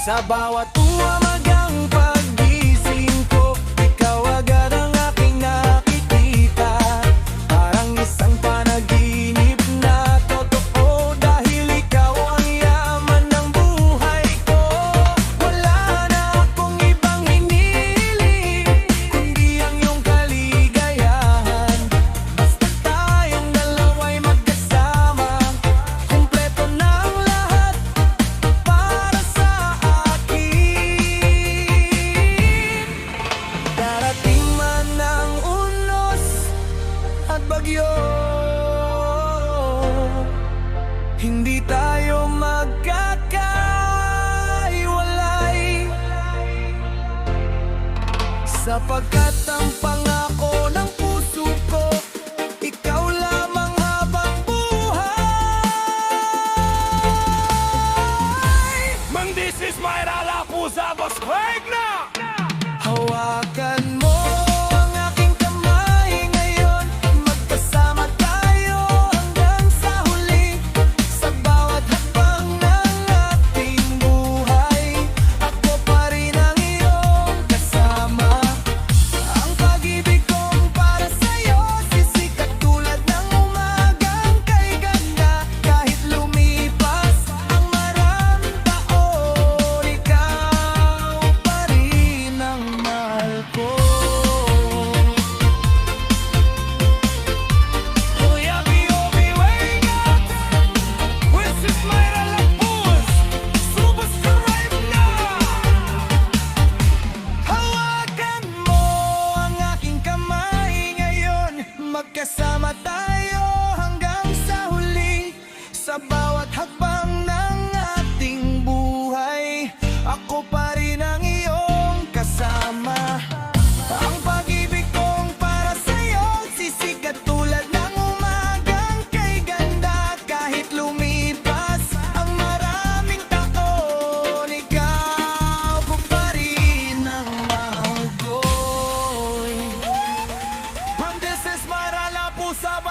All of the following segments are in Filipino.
Sa bawat umagang pagising ko, ikaw agad ang aking nakikita. Parang isang panaginip na totoo, dahil ikaw ang yaman ng buhay ko. Wala na akong ibang hinihiling, kundi ang iyong kaligayahan. Basta tayong dalawa'y magkasama, kumpleto na ang lahat para sa akin. Darating man ang unos at bagyo, hindi tayo magkakaiwalay, sapagkat ang pangako ng puso ko, ikaw lamang habang buhay. Mang this is my Lalapusa, boss Craig na! Hawakan mo ang aking kamay ngayon, magkasama tayo hanggang sa huli. Sa bawat hakbang ng ating buhay, ako pa rin ang iyong kasama. Ang pag-ibig kong para sa'yo, sisikat tulad ng umagang kay ganda. Kahit lumipas ang maraming taon, ikaw pa rin ang mahal ko. Kuya B.O.B. wake up! This is my Lalapus, Superstar right now! Hawakan mo ang aking kamay ngayon, magkasama tayo hanggang sa huli. Sa bawat hakbang ng ating buhay, ako pa rin ang iyong kasama. Ang pag-ibig kong para sa'yo, sisikat tulad ng umagang kay ganda. Kahit lumipas ang maraming taon, ikaw ko pa rin ang mahal ko. Ma'am, this is my Lalapusa,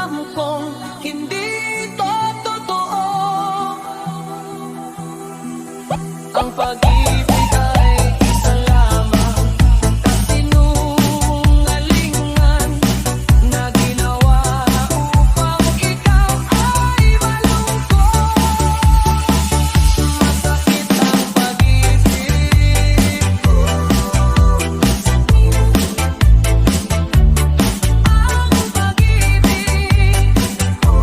alam kong hindi ito totoo. Ang pag-ibig ay isa lamang kasinungalingan na ginawa upang ikaw ay malungkot. Masakit ang pag-ibig ko. Ang pag-ibig ko.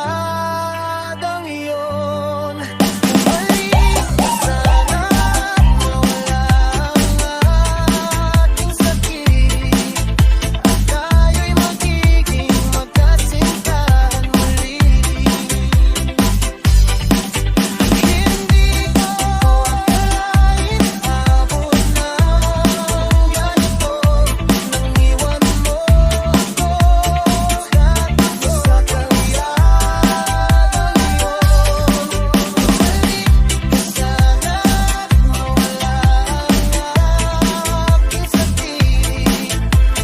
kalayadang iyon. Bumalik ka sana at mawala ang aking sakit, at tayo'y magiging magkasintahan muli. Hindi ko akalain abot ng ganito nang iwan mo ako sa kalayadang iyon. Bumalik ka sana at mawala ang aking sakit,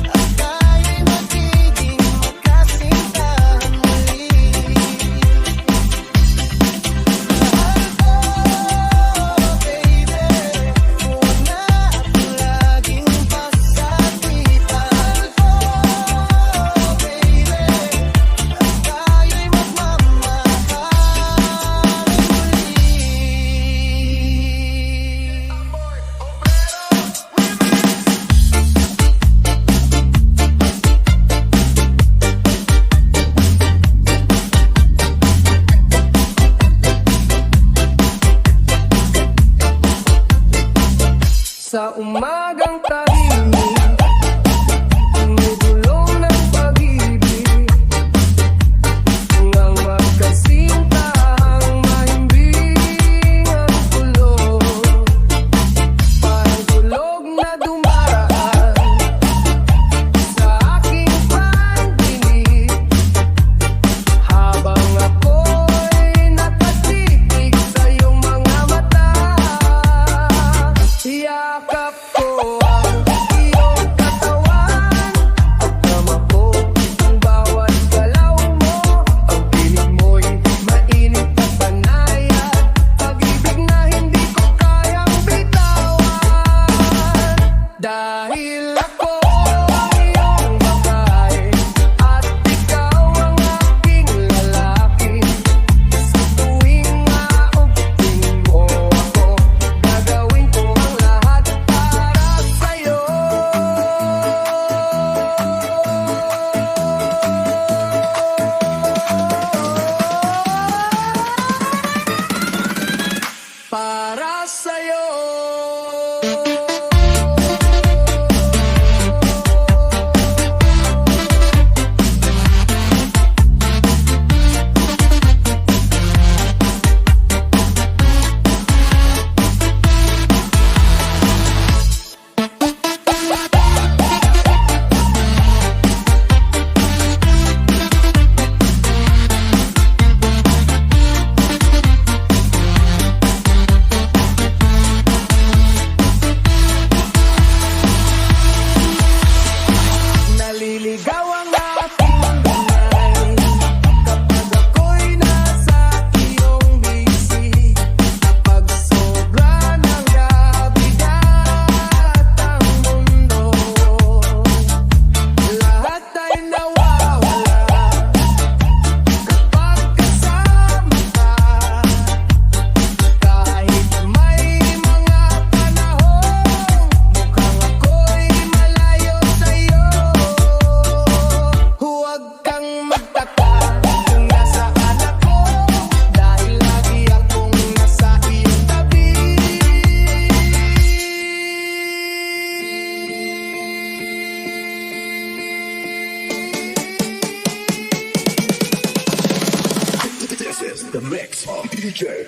at tayo'y magiging magkasintahan muli. Sa umagang tahimik, tumutulong ng pag-ibig, ngang magkasintahang mahimbing ang tulog. Parang tulog na dumaraan sa aking pandinig, habang ako'y nakatitig sa iyong mga mata. Yakap ko ang iyong katawan, pagkama ko ang bawat galaw mo. Ang piling mo'y mainit at panayat, pag-ibig na hindi ko kayang bitawan. Dahil ako ang iyong babae, at ikaw ang aking lalaki. Sa tuwing maubting mo ako, gagawin ko ang lahat para sa'yo. Para sa'yo. Naliligaw ang aking kamay kapag ako'y nasa iyong bisig. Kapag sobra ng kabigat ang mundo, lahat ay nawawala kapag kasama ka. Kahit may mga panahon mukhang ako'y malayo sa'yo, huwag kang magtaka kung nasaan ako, dahil lagi akong nasa iyong tabi. This is the mix of DJ.